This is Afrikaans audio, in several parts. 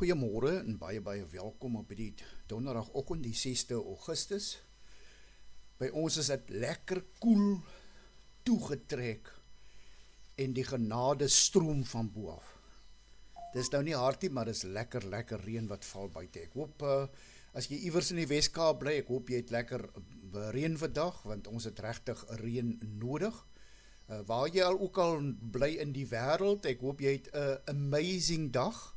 Goeiemôre en baie welkom op die donderdagoggend die 6de Augustus. By ons is dit lekker koel toegetrek en die genade stroom van bo af. Dis nou nie hard nie, maar dis lekker reën wat val buite. Ek hoop as jy iewers in die Weskaap bly, ek hoop jy het lekker reën vandag, want ons het regtig reën nodig. Waar jy ook al bly in die wêreld, ek hoop jy het 'n amazing dag.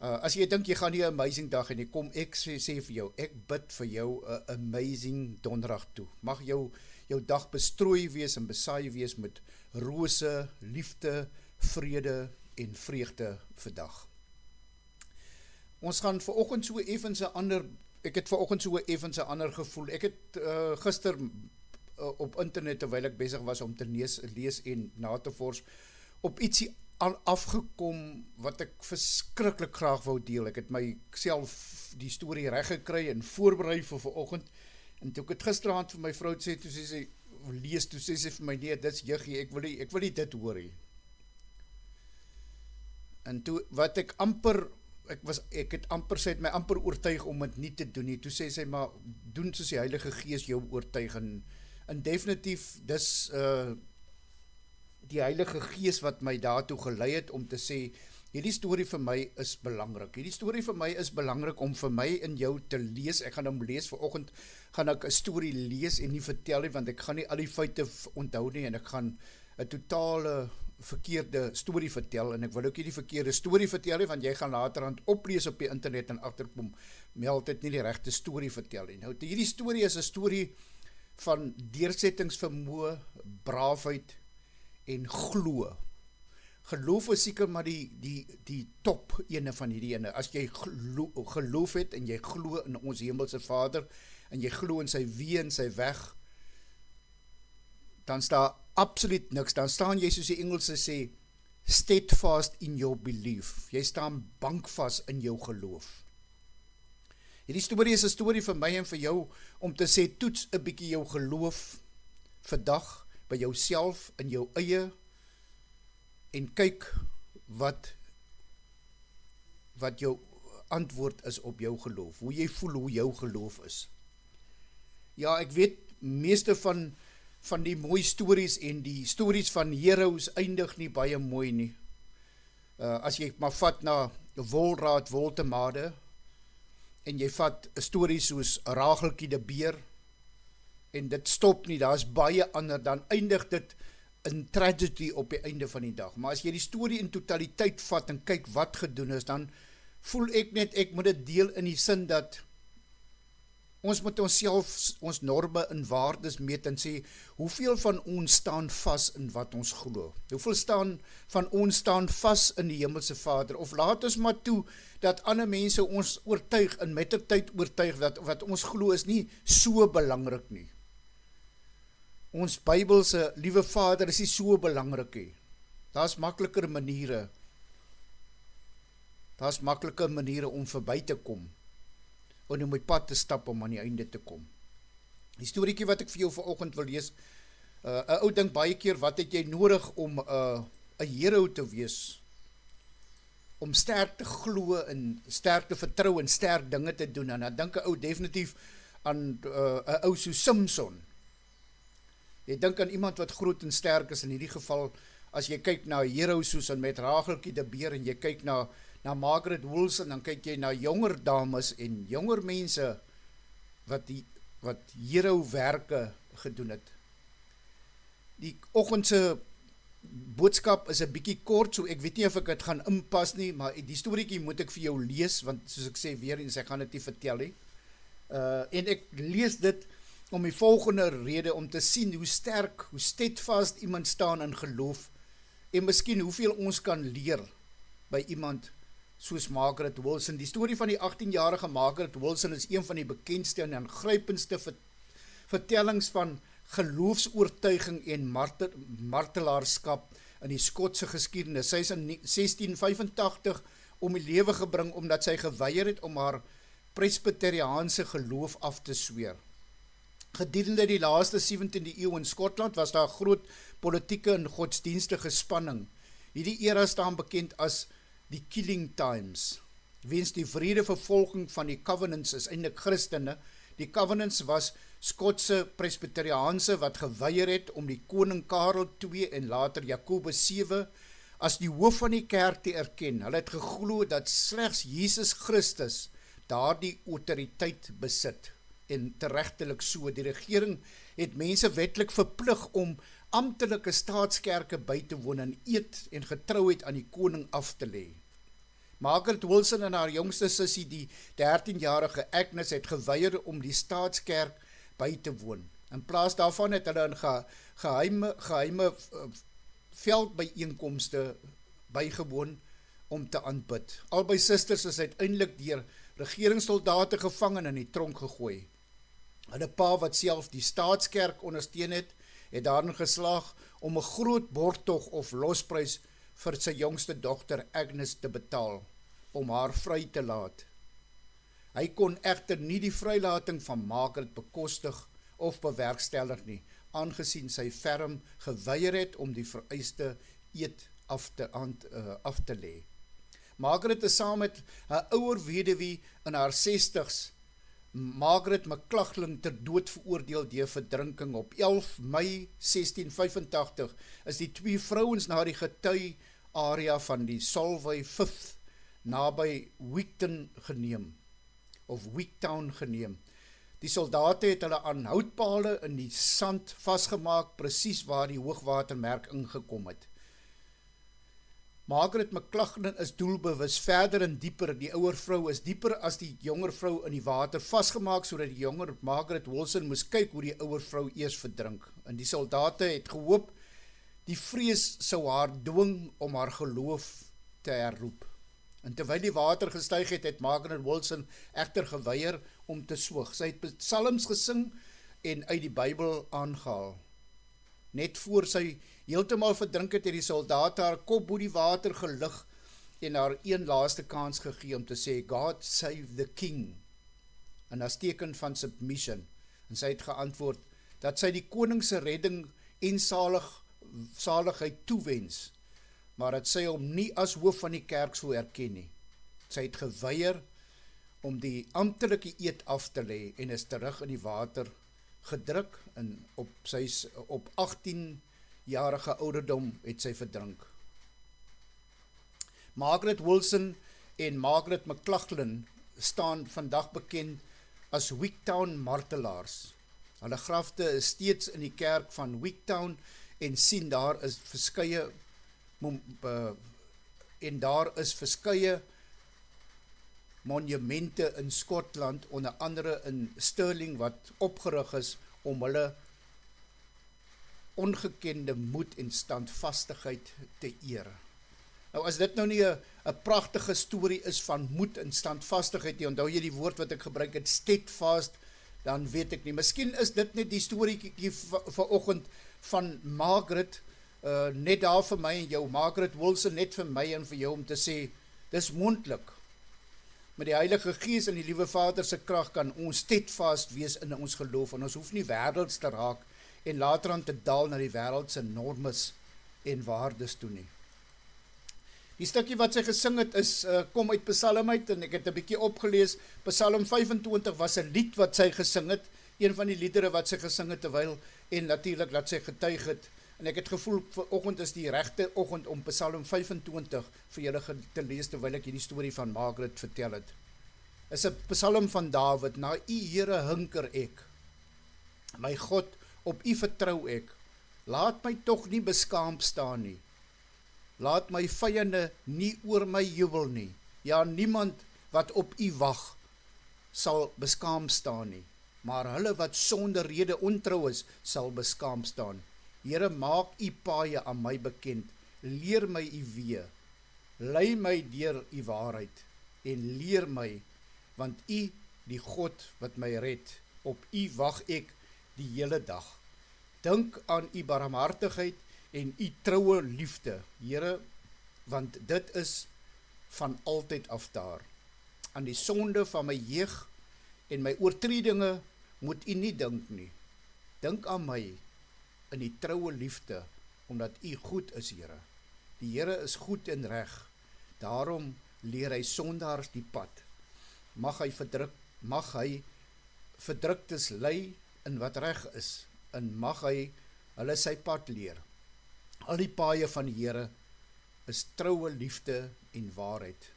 As jy dink jy gaan nie 'n amazing dag en jy kom, ek sê vir jou, ek bid vir jou 'n amazing donderdag toe. Mag jou dag bestrooi wees en besaai wees met rose, liefde, vrede en vreugde vandag. Ons gaan vanoggend so effens 'n ander, ek het vanoggend so effens 'n ander gevoel. Ek het gister op internet, terwyl ek besig was om te lees en na te vors, op ietsie afgekom wat ek verskriklik graag wou deel. Ek het myself die storie reg gekry en voorberei vir vanoggend. En toe ek het gisteraand vir my vrou sê, toe sê sy lees, toe sê sy vir my, nee, dit's juggie, ek wil nie dit hoor nie. En toe wat ek het amper sy het my amper oortuig om dit nie te doen nie. Toe sê sy, maar doen soos die Heilige Gees jou oortuig, en definitief dis die Heilige Gees wat my daartoe gelei het om te sê, hierdie storie vir my is belangrik. Hierdie storie vir my is belangrik om vir my en jou te lees. Ek gaan hom lees, vanoggend gaan ek 'n storie lees en nie vertel nie, want ek gaan nie al die feite onthou nie, en ek gaan 'n totale verkeerde storie vertel, en ek wil ook nie die verkeerde storie vertel nie, want jy gaan laterhand oplees op die internet en agterkom, meld dit nie die regte storie vertel nie. Nou, hierdie storie is 'n storie van deursettingsvermoë, braafheid en glo. Geloof is seker maar die top ene van hierdie ene. As jy geloof het en jy glo in ons hemelse Vader en jy glo in sy wie en sy weg, dan staan absoluut niks. Dan staan jy, soos die Engelse sê, steadfast in your belief. Jy staan bankvas in jou geloof. Hierdie storie is 'n storie vir my en vir jou om te sê, toets 'n bietjie jou geloof vandag by jouself, in jou eie, en kyk wat jou antwoord is op jou geloof, hoe jy voel, hoe jou geloof is. Ja, ek weet, meeste van die mooi stories en die stories van heroes eindig nie baie mooi nie. As jy maar vat na Wolraad Woltemade, en jy vat 'n storie soos Rageltjie die Beer, en dit stop nie, daar is baie ander, dan eindig dit in tragedy op die einde van die dag. Maar as jy die storie in totaliteit vat en kyk wat gedoen is, dan voel ek net, ek moet dit deel in die sin dat ons moet onsself, ons norme en waardes meet en sê, hoeveel van ons staan vas in wat ons glo? Hoeveel van ons staan vas in die hemelse Vader? Of laat ons maar toe dat ander mense ons oortuig en mettertyd oortuig dat wat ons glo is nie so belangrik nie. Ons Bybelse liewe Vader is nie so belangrik nie. Daar's makliker maniere om verby te kom, en om my pad te stap om aan die einde te kom. Die storieetjie wat ek vir jou vanoggend wil lees, 'n ou dink baie keer, wat het jy nodig om 'n hero te wees, om sterk te glo en sterk te vertrou en sterk dinge te doen, en dan dink 'n ou definitief aan 'n ou so Samson. Jy dink aan iemand wat groot en sterk is, in hierdie geval, as jy kyk na heroes soos met Rageltjie die Beer, en jy kyk na Margaret Wilson, dan kyk jy na jonger dames en jonger mense wat hero werke gedoen het. Die oggendse boodskap is 'n bietjie kort, so ek weet nie of ek dit gaan inpas nie, maar die storieetjie moet ek vir jou lees, want soos ek sê weer eens, ek gaan dit nie vertel nie. En ek lees dit om die volgende rede, om te sien hoe sterk, hoe steadfast iemand staan in geloof, en miskien hoeveel ons kan leer by iemand soos Margaret Wilson. Die storie van die 18-jarige Margaret Wilson is een van die bekendste en aangrypendste vertellings van geloofsoortuiging en martelaarskap in die Skotse geskiedenis. Sy is in 1685 om die lewe gebring, omdat sy geweier het om haar presbyteriaanse geloof af te sweer. Gedurende die laaste 17de eeu in Skotland was daar groot politieke en godsdienstige spanning. Hierdie era staan bekend as die Killing Times. Weens die wrede vervolging van die Covenants is eintlik Christene. Die Covenants was Skotse Presbyteriaanse wat geweier het om die koning Karel II en later Jakobus 7 as die hoof van die kerk te erken. Hulle het geglo dat slegs Jesus Christus daardie autoriteit besit. En teregtelik so, die regering het mense wetlik verplig om amptelike staatskerke by te woon en eed en getrouheid aan die koning af te lê. Margaret Wilson en haar jongste sussie, die 13-jarige Agnes, het geweier om die staatskerk by te woon. In plaas daarvan het hulle in geheime veldbyeenkomste bygewoon om te aanbid. Albei susters is uiteindelik deur regeringssoldate gevang en in die tronk gegooi. Hulle pa, wat self die staatskerk ondersteun het daarin geslaag om 'n groot borgtog of losprys vir sy jongste dogter Agnes te betaal, om haar vry te laat. Hy kon egter nie die vrylating van Margaret bekostig of bewerkstellig nie, aangesien sy ferm geweier het om die vereiste eed af te lê. Margaret is saam met 'n ouer weduwee in haar 60's, Margaret McLachlan, ter dood veroordeel deur verdrinking. Op 11 Mei 1685 is die twee vrouens na die getui area van die Solway 5th naby Wigtown geneem. Die soldate het hulle aan houtpale in die sand vasgemaak, presies waar die hoogwatermerk ingekom het. Margaret McLachlan is doelbewus verder en dieper. Die ouer vrou is dieper as die jonger vrou in die water vasgemaak, sodat die jonger Margaret Wilson moes kyk hoe die ouer vrou eers verdrink. En die soldate het gehoop die vrees sou haar dwing om haar geloof te herroep. En terwyl die water gestyg het Margaret Wilson egter geweier om te swoeg. Sy het psalms gesing en uit die Bybel aangehaal. Net voor sy heeltemal verdrink het die soldate haar kop bo die water gelig en haar een laaste kans gegee om te sê, God save the king, en as teken van submission. En sy het geantwoord dat sy die koningse redding en saligheid toewens, maar dat sy hom nie as hoof van die kerk sou erken nie. Sy het geweier om die amptelike eed af te lê en is terug in die water gedruk en op 18-jarige ouderdom het sy verdrink. Margaret Wilson en Margaret McLachlan staan vandag bekend as Wigtown martelaars. Hulle grafte is steeds in die kerk van Wigtown en sien daar is verskeie monumente in Skotland, onder andere in Stirling, wat opgerig is om hulle ongekende moed en standvastigheid te eer. Nou as dit nou nie 'n pragtige storie is van moed en standvastigheid nie, onthou jy die woord wat ek gebruik het, steadfast, dan weet ek nie. Miskien is dit net die storieetjie vanoggend van Margaret, net daar vir my en jou, Margaret Wilson net vir my en vir jou om te sê, dis moontlik. Met die Heilige Gees en die Liewe Vader se krag kan ons steadfast wees in ons geloof en ons hoef nie wêrelds te raak en later aan te daal na die wêreldse normes en waardes toe nie. Die stukkie wat sy gesing het is kom uit Psalm uit en ek het 'n bietjie opgelees. Psalm 25 was 'n lied wat sy gesing het, een van die liedere wat sy gesing het terwyl en natuurlik dat sy getuig het. En ek het gevoel vanoggend is die regte oggend om Psalm 25 vir julle te lees terwyl ek hierdie storie van Margaret vertel het. Is 'n Psalm van Dawid. Na U Here hunker ek. My God, op U vertrou ek. Laat my tog nie beskaamd staan nie. Laat my vyande nie oor my jubel nie. Ja, niemand wat op U wag sal beskaamd staan nie. Maar hulle wat sonder rede ontrou is, sal beskaamd staan. Here, maak U paaie aan my bekend. Leer my U weë. Lei my deur U waarheid en leer my, want U, die God wat my red, op U wag ek die hele dag. Dink aan U barmhartigheid en U troue liefde, Here, want dit is van altyd af daar. Aan die sonde van my jeug en my oortredinge moet U nie dink nie. Dink aan my in die troue liefde, omdat U goed is, Here. Die Here is goed en reg. Daarom leer hy sondaars die pad. Mag hy verdruktes lei in wat reg is, en mag hy hulle sy pad leer. Al die paaie van die Here is troue liefde en waarheid.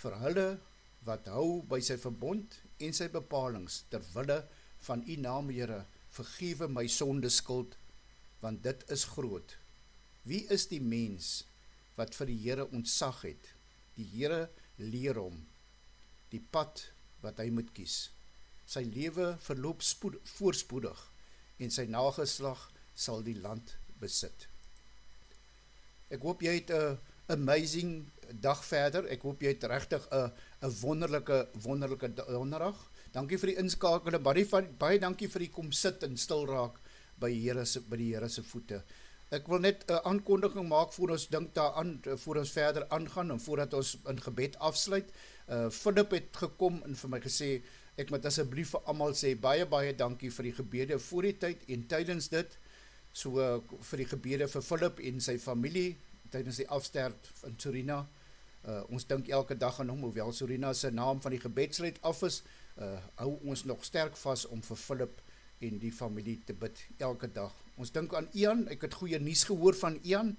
Vir hulle wat hou by sy verbond en sy bepalings, ter wille van u naam, Here, vergewe my sonde skuld, want dit is groot. Wie is die mens wat vir die Here ontzag het? Die Here leer hom die pad wat hy moet kies. Sy lewe verloop voorspoedig en sy nageslag sal die land besit. Ek hoop jy het 'n amazing dag verder. Ek hoop jy het regtig 'n wonderlike donderdag. Dankie vir die inskakel en baie dankie vir die kom sit en stil raak by die Here se voete. Ek wil net 'n aankondiging maak voor ons dink daaraan, voor ons verder aangaan en voordat ons in gebed afsluit. Philip het gekom en vir my gesê, ek moet asseblief vir almal sê, baie dankie vir die gebede voor die tyd en tydens dit, so vir die gebede vir Philip en sy familie, tydens die afsterf in Surina. Ons dink elke dag aan hom, hoewel Surina se naam van die gebedslied af is, hou ons nog sterk vas om vir Philip en die familie te bid elke dag. Ons dink aan Ian, ek het goeie nuus gehoor van Ian,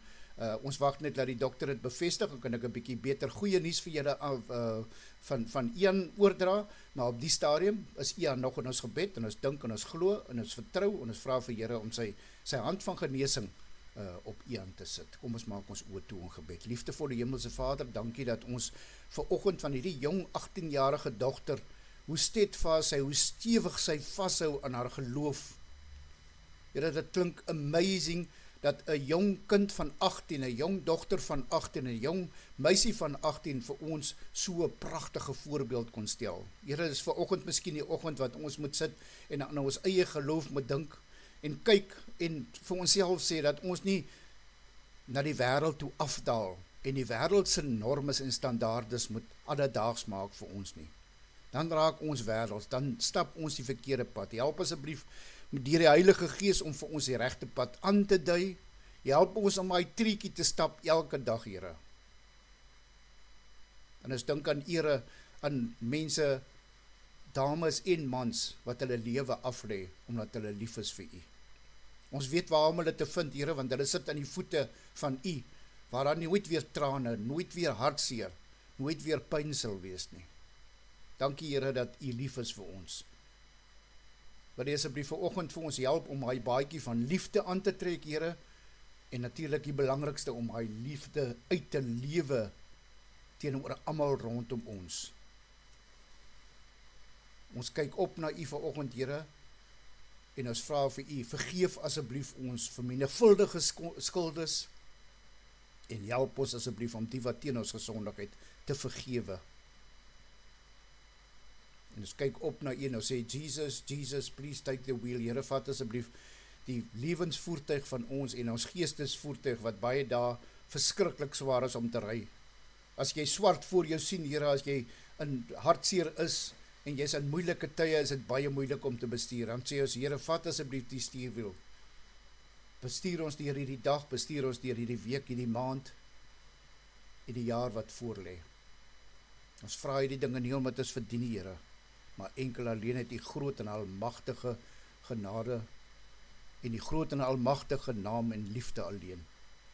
ons wag net dat die dokter het bevestig, en kan ek 'n bietjie beter goeie nuus vir julle van Ian oordra, maar op die stadium is Ian nog in ons gebed, en ons dink en ons glo, en ons vertrou, en ons vra vir Here om sy hand van genesing op Ian te sit. Kom ons maak ons oë toe in gebed. Liefdevolle Hemelse Vader, dankie dat ons vanoggend van hierdie jong 18-jarige dogter, hoe steadfast sy, hoe stewig sy vashou aan haar geloof. Here, dit klink amazing dat 'n jong kind van 18, 'n jong dogter van 18, 'n jong meisie van 18 vir ons so 'n pragtige voorbeeld kon stel. Here, dis vanoggend miskien die oggend wat ons moet sit en aan ons eie geloof moet dink en kyk en vir onsself sê dat ons nie na die wêreld toe afdaal en die wêreld se normes en standaardes moet alledaags maak vir ons nie. Dan raak ons wêrelds, dan stap ons die verkeerde pad. Help asseblief met deur die Heilige Gees om vir ons die regte pad aan te dui. Help ons om daai treetjie te stap elke dag, Here. En ons dink aan ere aan mense, dames en mans wat hulle lewe aflê omdat hulle lief is vir U. Ons weet waar om hulle te vind, Here, want hulle sit aan die voete van U, waar daar nooit weer trane, nooit weer hartseer, nooit weer pyn sal wees nie. Dankie, Here, dat U lief is vir ons. Wil jy asseblief vanoggend vir ons help om hy baadjie van liefde aan te trek, Here, en natuurlik die belangrikste om hy liefde uit te lewe teenoor almal rondom ons. Ons kyk op na U vanoggend, Here, en ons vra vir U, vergeef asseblief ons vermenigvuldige skuldes en help ons asseblief om die wat teen ons gesondig het te vergewe. En ons kyk op na U en ons sê, Jesus, please take the wheel. Here, vat asseblief die lewensvoertuig van ons en ons geestesvoertuig wat baie dae verskriklik swaar is om te ry. As jy swart voor jou sien, Here, as jy in hartseer is en jy's in moeilike tye, is dit baie moeilik om te bestuur. Dan sê ons, Here, vat asseblief die stuurwiel. Bestuur ons deur hierdie dag, bestuur ons deur hierdie week, hierdie maand en die jaar wat voorlê. Ons vra hierdie dinge nie omdat ons verdien, Here, maar enkel alleen uit die groot en almagtige genade en die groot en almagtige naam en liefde alleen,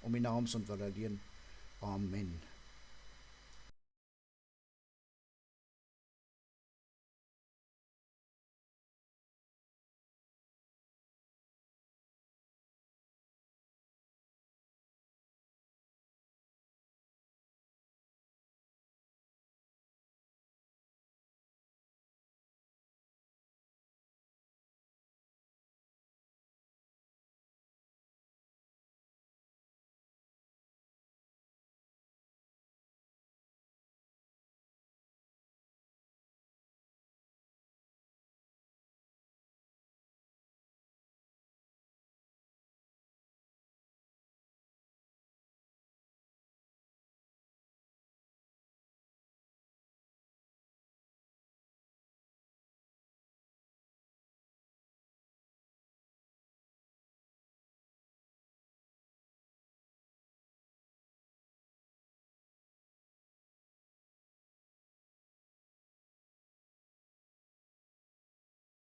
om die naam se ontwil alleen. Amen.